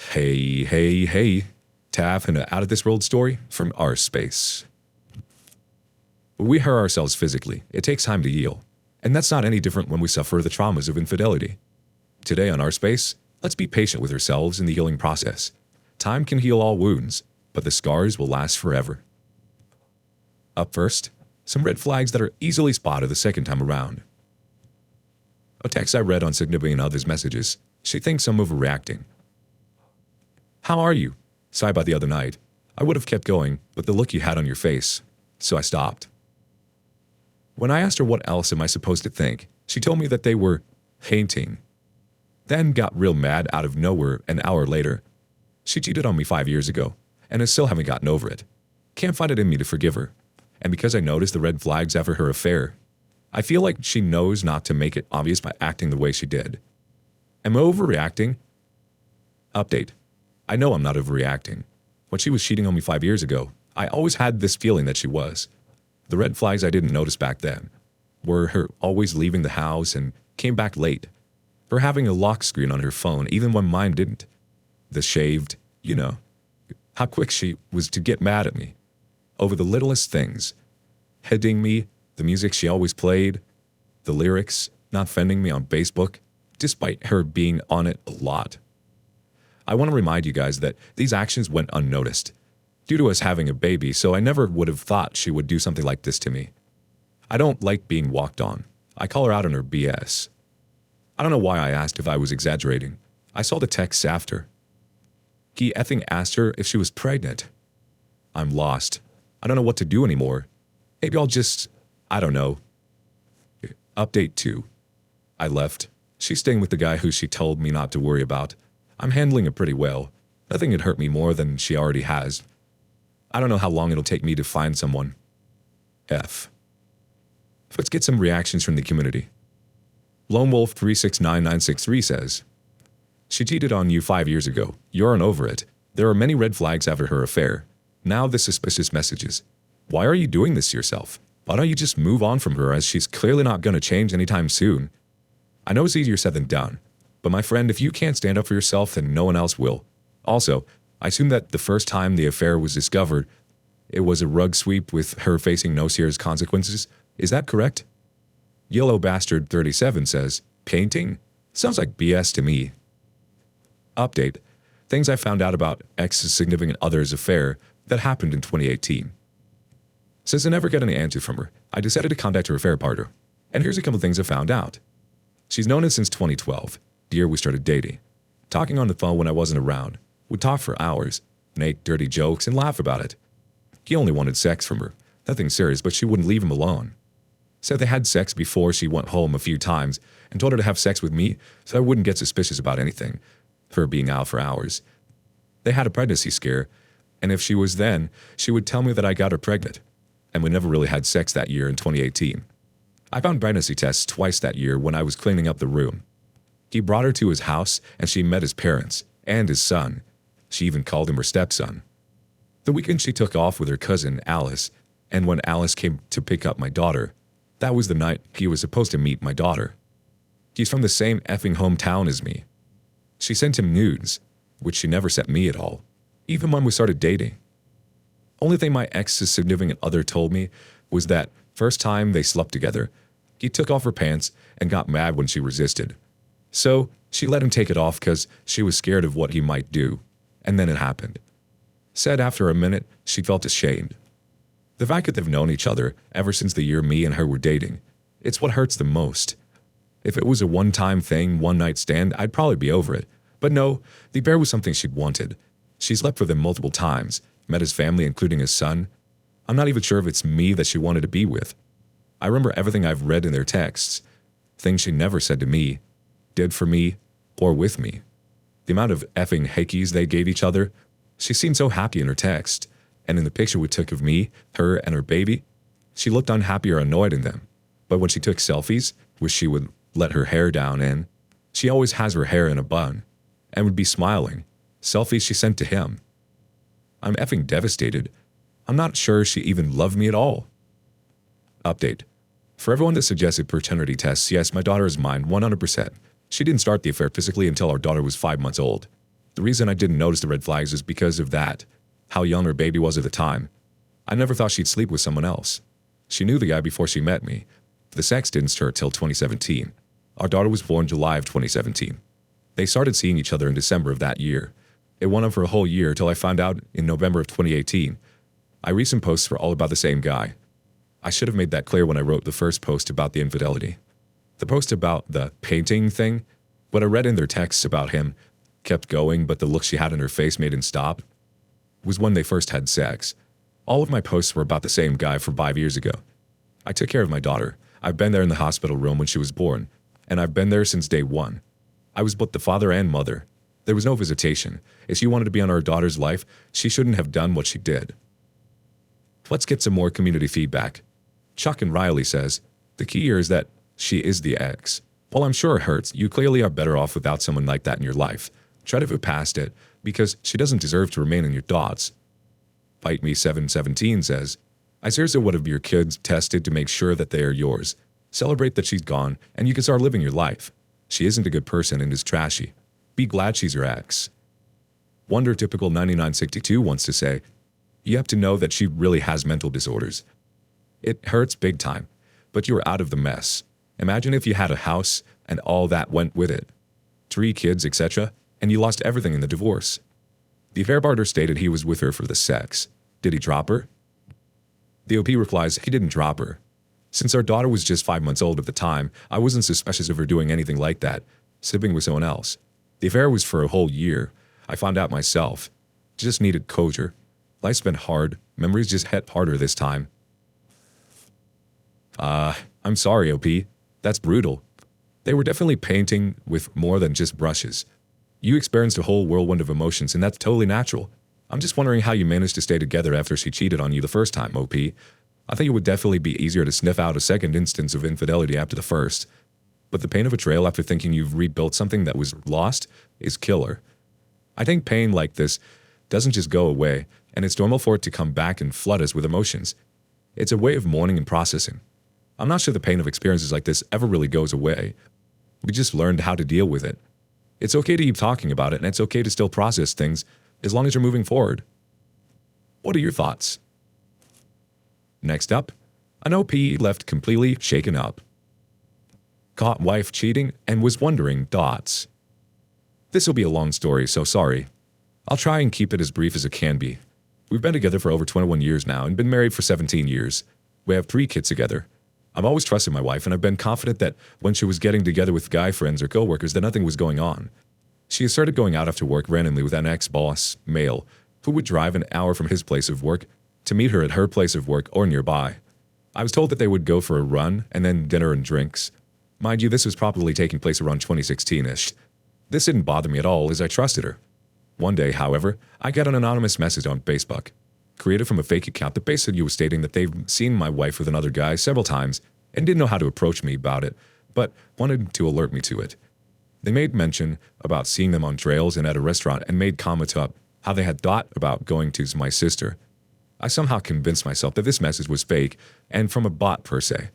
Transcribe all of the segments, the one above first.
Hey. Tav and an out of this world story from our space. We hurt ourselves physically. It takes time to heal. And that's not any different when we suffer the traumas of infidelity. Today on our space, let's be patient with ourselves in the healing process. Time can heal all wounds, but the scars will last forever. Up first, some red flags that are easily spotted the second time around. A text I read on significant other's messages. She thinks I'm overreacting. How are you? Sighed by the other night. I would have kept going, but the look you had on your face, so I stopped. When I asked her what else am I supposed to think, she told me that they were painting. Then got real mad out of nowhere an hour later. She cheated on me 5 years ago, and I still haven't gotten over it. Can't find it in me to forgive her. And because I noticed the red flags after her affair, I feel like she knows not to make it obvious by acting the way she did. Am I overreacting? Update. I know I'm not overreacting. When she was cheating on me 5 years ago, I always had this feeling that she was. The red flags I didn't notice back then were her always leaving the house and came back late, her having a lock screen on her phone even when mine didn't, the shaved, how quick she was to get mad at me over the littlest things, hitting me, the music she always played, the lyrics, not friending me on Facebook, despite her being on it a lot. I want to remind you guys that these actions went unnoticed due to us having a baby, so I never would have thought she would do something like this to me. I don't like being walked on. I call her out on her BS. I don't know why I asked if I was exaggerating. I saw the texts after. He effing asked her if she was pregnant. I'm lost. I don't know what to do anymore. Maybe I'll just, I don't know. Update 2. I left. She's staying with the guy who she told me not to worry about. I'm handling it pretty well. Nothing could hurt me more than she already has. I don't know how long it'll take me to find someone. F. Let's get some reactions from the community. Lone Wolf 369963 says, she cheated on you 5 years ago. You aren't over it. There are many red flags after her affair. Now the suspicious messages. Why are you doing this to yourself? Why don't you just move on from her, as she's clearly not going to change anytime soon? I know it's easier said than done. But my friend, if you can't stand up for yourself, then no one else will. Also, I assume that the first time the affair was discovered, it was a rug sweep with her facing no serious consequences. Is that correct? Yellow Bastard 37 says, painting? Sounds like BS to me. Update. Things I found out about ex's significant other's affair that happened in 2018. Since I never got any answer from her, I decided to contact her affair partner. And here's a couple things I found out. She's known him since 2012. The year we started dating. Talking on the phone when I wasn't around. Would talk for hours, make dirty jokes, and laugh about it. He only wanted sex from her. Nothing serious, but she wouldn't leave him alone. Said they had sex before she went home a few times and told her to have sex with me so I wouldn't get suspicious about anything, her being out for hours. They had a pregnancy scare, and if she was then, she would tell me that I got her pregnant. And we never really had sex that year in 2018. I found pregnancy tests twice that year when I was cleaning up the room. He brought her to his house, and she met his parents and his son. She even called him her stepson. The weekend she took off with her cousin, Alice, and when Alice came to pick up my daughter, that was the night he was supposed to meet my daughter. He's from the same effing hometown as me. She sent him nudes, which she never sent me at all, even when we started dating. Only thing my ex's significant other told me was that first time they slept together, he took off her pants and got mad when she resisted. So she let him take it off because she was scared of what he might do. And then it happened. Said after a minute, she felt ashamed. The fact that they've known each other ever since the year me and her were dating, it's what hurts the most. If it was a one-time thing, one-night stand, I'd probably be over it. But no, the affair was something she'd wanted. She slept with him multiple times, met his family including his son. I'm not even sure if it's me that she wanted to be with. I remember everything I've read in their texts, things she never said to me, did for me, or with me. The amount of effing hickeys they gave each other. She seemed so happy in her text, and in the picture we took of me, her, and her baby, she looked unhappy or annoyed in them. But when she took selfies, which she would let her hair down in, she always has her hair in a bun, and would be smiling. Selfies she sent to him. I'm effing devastated. I'm not sure she even loved me at all. Update. For everyone that suggested paternity tests, yes, my daughter is mine, 100%. She didn't start the affair physically until our daughter was 5 months old. The reason I didn't notice the red flags is because of that, how young her baby was at the time. I never thought she'd sleep with someone else. She knew the guy before she met me. The sex didn't start till 2017. Our daughter was born July of 2017. They started seeing each other in December of that year. It went on for a whole year till I found out in November of 2018. I read some posts were all about the same guy. I should have made that clear when I wrote the first post about the infidelity. The post about the painting thing, what I read in their texts about him, kept going, but the look she had in her face made him stop, was when they first had sex. All of my posts were about the same guy from 5 years ago. I took care of my daughter. I've been there in the hospital room when she was born, and I've been there since day one. I was both the father and mother. There was no visitation. If she wanted to be on our daughter's life, she shouldn't have done what she did. Let's get some more community feedback. Chuck and Riley says, the key here is that she is the ex. While I'm sure it hurts, you clearly are better off without someone like that in your life. Try to move past it, because she doesn't deserve to remain in your thoughts. Bite Me 717 says, I seriously would have your kids tested to make sure that they are yours. Celebrate that she's gone, and you can start living your life. She isn't a good person and is trashy. Be glad she's your ex. Wonder Typical 9962 wants to say, you have to know that she really has mental disorders. It hurts big time, but you are out of the mess. Imagine if you had a house and all that went with it. 3 kids, etc., and you lost everything in the divorce. The affair barter stated he was with her for the sex. Did he drop her? The OP replies, he didn't drop her. Since our daughter was just 5 months old at the time, I wasn't suspicious of her doing anything like that, sleeping with someone else. The affair was for a whole year. I found out myself. Just needed closure. Life's been hard. Memories just hit harder this time. I'm sorry, OP. That's brutal. They were definitely painting with more than just brushes. You experienced a whole whirlwind of emotions, and that's totally natural. I'm just wondering how you managed to stay together after she cheated on you the first time, OP. I think it would definitely be easier to sniff out a second instance of infidelity after the first. But the pain of betrayal after thinking you've rebuilt something that was lost is killer. I think pain like this doesn't just go away, and it's normal for it to come back and flood us with emotions. It's a way of mourning and processing. I'm not sure the pain of experiences like this ever really goes away. We just learned how to deal with it. It's okay to keep talking about it, and it's okay to still process things as long as you're moving forward. What are your thoughts? Next up, an OP left completely shaken up. Caught wife cheating and was wondering thoughts. This will be a long story, so sorry. I'll try and keep it as brief as it can be. We've been together for over 21 years now and been married for 17 years. We have 3 kids together. I've always trusted my wife, and I've been confident that when she was getting together with guy friends or coworkers that nothing was going on. She has started going out after work randomly with an ex-boss, male, who would drive an hour from his place of work to meet her at her place of work or nearby. I was told that they would go for a run and then dinner and drinks. Mind you, this was probably taking place around 2016-ish. This didn't bother me at all as I trusted her. One day, however, I got an anonymous message on Facebook, created from a fake account that basically was stating that they've seen my wife with another guy several times and didn't know how to approach me about it, but wanted to alert me to it. They made mention about seeing them on trails and at a restaurant and made comments about how they had thought about going to my sister. I somehow convinced myself that this message was fake and from a bot per se.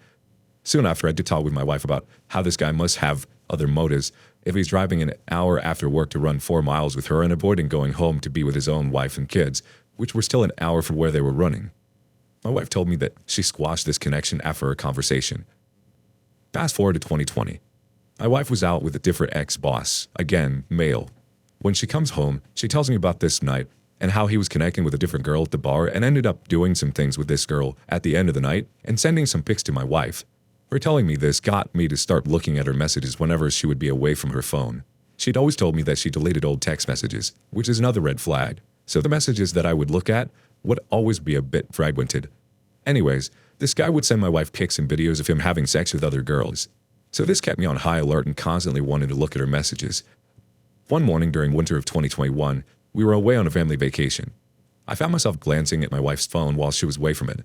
Soon after, I did talk with my wife about how this guy must have other motives if he's driving an hour after work to run 4 miles with her and avoiding going home to be with his own wife and kids, which were still an hour from where they were running. My wife told me that she squashed this connection after a conversation. Fast forward to 2020. My wife was out with a different ex-boss, again, male. When she comes home, she tells me about this night and how he was connecting with a different girl at the bar and ended up doing some things with this girl at the end of the night and sending some pics to my wife. Her telling me this got me to start looking at her messages whenever she would be away from her phone. She'd always told me that she deleted old text messages, which is another red flag. So the messages that I would look at would always be a bit fragmented. Anyways, this guy would send my wife pics and videos of him having sex with other girls. So this kept me on high alert and constantly wanting to look at her messages. One morning during winter of 2021, we were away on a family vacation. I found myself glancing at my wife's phone while she was away from it.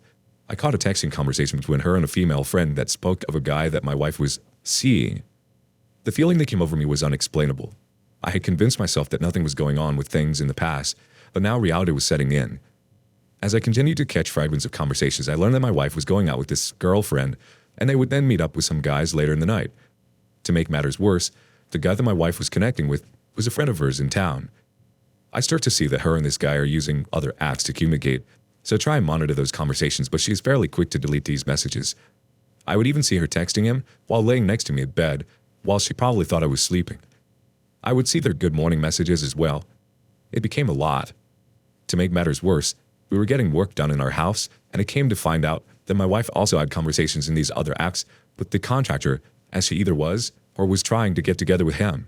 I caught a texting conversation between her and a female friend that spoke of a guy that my wife was seeing. The feeling that came over me was unexplainable. I had convinced myself that nothing was going on with things in the past, but now reality was setting in. As I continued to catch fragments of conversations, I learned that my wife was going out with this girlfriend, and they would then meet up with some guys later in the night. To make matters worse, the guy that my wife was connecting with was a friend of hers in town. I start to see that her and this guy are using other apps to communicate, so try and monitor those conversations, but she's fairly quick to delete these messages. I would even see her texting him while laying next to me in bed, while she probably thought I was sleeping. I would see their good morning messages as well. It became a lot. To make matters worse, we were getting work done in our house, and it came to find out that my wife also had conversations in these other apps with the contractor, as she either was or was trying to get together with him.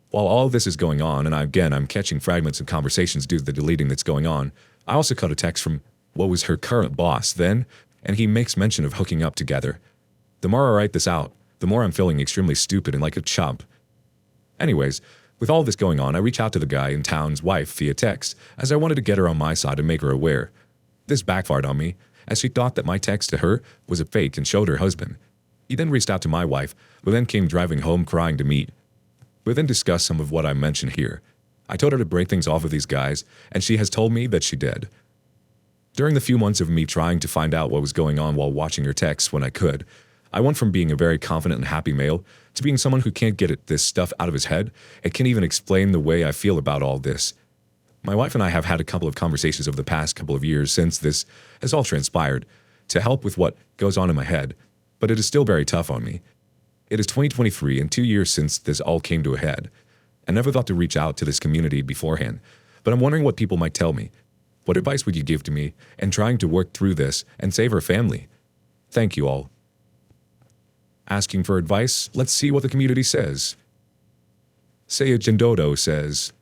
While all of this is going on, and I'm catching fragments of conversations due to the deleting that's going on, I also caught a text from what was her current boss then, and he makes mention of hooking up together. The more I write this out, the more I'm feeling extremely stupid and like a chump. Anyways, with all this going on, I reach out to the guy in town's wife via text, as I wanted to get her on my side and make her aware. This backfired on me, as she thought that my text to her was a fake and showed her husband. He then reached out to my wife, who then came driving home crying to meet. We then discussed some of what I mentioned here. I told her to break things off with these guys, and she has told me that she did. During the few months of me trying to find out what was going on while watching her texts when I could, I went from being a very confident and happy male to being someone who can't get this stuff out of his head and can't even explain the way I feel about all this. My wife and I have had a couple of conversations over the past couple of years since this has all transpired to help with what goes on in my head, but it is still very tough on me. It is 2023 and 2 years since this all came to a head. I never thought to reach out to this community beforehand, but I'm wondering what people might tell me. What advice would you give to me in trying to work through this and save our family? Thank you all. Asking for advice, let's see what the community says. Saya Jindodo says,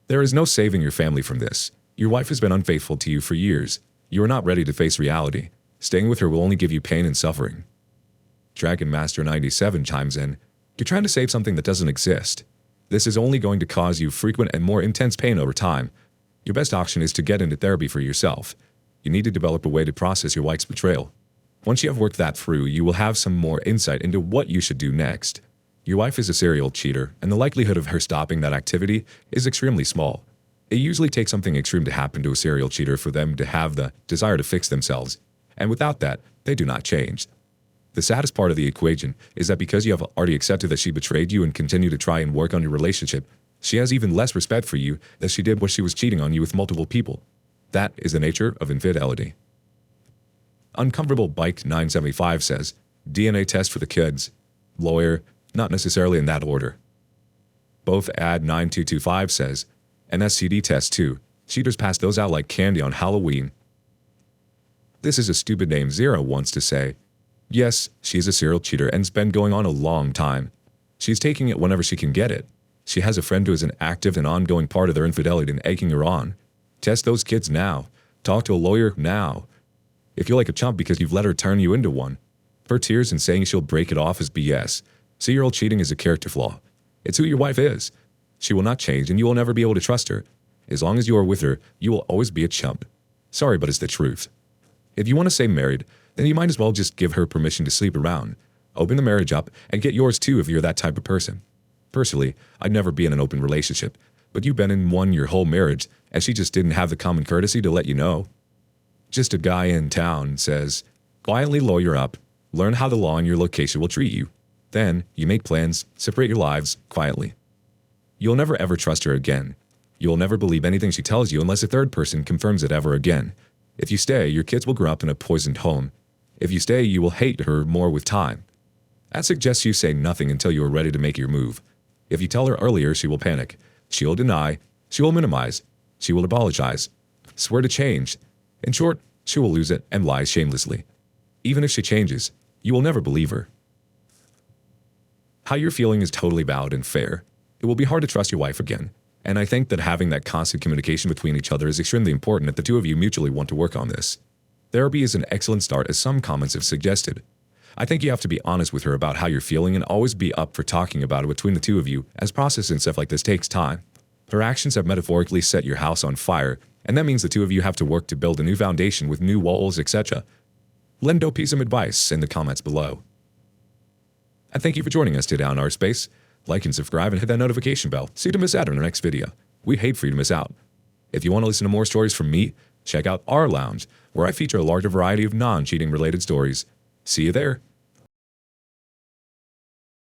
there is no saving your family from this. Your wife has been unfaithful to you for years. You are not ready to face reality. Staying with her will only give you pain and suffering. Dragon Master 97 chimes in, you're trying to save something that doesn't exist. This is only going to cause you frequent and more intense pain over time. Your best option is to get into therapy for yourself. You need to develop a way to process your wife's betrayal. Once you have worked that through, you will have some more insight into what you should do next. Your wife is a serial cheater, and the likelihood of her stopping that activity is extremely small. It usually takes something extreme to happen to a serial cheater for them to have the desire to fix themselves, and without that, they do not change. The saddest part of the equation is that because you have already accepted that she betrayed you and continue to try and work on your relationship, she has even less respect for you than she did when she was cheating on you with multiple people. That is the nature of infidelity. Uncomfortable Bike 975 says, DNA test for the kids. Lawyer, not necessarily in that order. Both Ad 9225 says, an STD test too. Cheaters pass those out like candy on Halloween. This is a stupid name. Zero wants to say, yes, she's a serial cheater and it's been going on a long time. She's taking it whenever she can get it. She has a friend who is an active and ongoing part of their infidelity and egging her on. Test those kids now. Talk to a lawyer now. If you're like a chump because you've let her turn you into one, her tears and saying she'll break it off is BS. Serial cheating is a character flaw. It's who your wife is. She will not change and you will never be able to trust her. As long as you are with her, you will always be a chump. Sorry, but it's the truth. If you want to stay married, then you might as well just give her permission to sleep around. Open the marriage up and get yours too if you're that type of person. Personally, I'd never be in an open relationship, but you've been in one your whole marriage and she just didn't have the common courtesy to let you know. Just a guy in town says, quietly lawyer up, learn how the law in your location will treat you. Then, you make plans, separate your lives, quietly. You'll never ever trust her again. You'll never believe anything she tells you unless a third person confirms it ever again. If you stay, your kids will grow up in a poisoned home. If you stay, you will hate her more with time. That suggests you say nothing until you are ready to make your move. If you tell her earlier, she will panic. She will deny. She will minimize. She will apologize. Swear to change. In short, she will lose it and lie shamelessly. Even if she changes, you will never believe her. How you're feeling is totally valid and fair. It will be hard to trust your wife again, and I think that having that constant communication between each other is extremely important if the two of you mutually want to work on this. Therapy is an excellent start, as some comments have suggested. I think you have to be honest with her about how you're feeling and always be up for talking about it between the two of you, as processing stuff like this takes time. Her actions have metaphorically set your house on fire, and that means the two of you have to work to build a new foundation with new walls, etc. Lend Dopey some advice in the comments below. And thank you for joining us today on Our Space. Like and subscribe and hit that notification bell so you don't miss out on our next video. We hate for you to miss out. If you want to listen to more stories from me, check out Our Lounge, where I feature a larger variety of non-cheating related stories. See you there.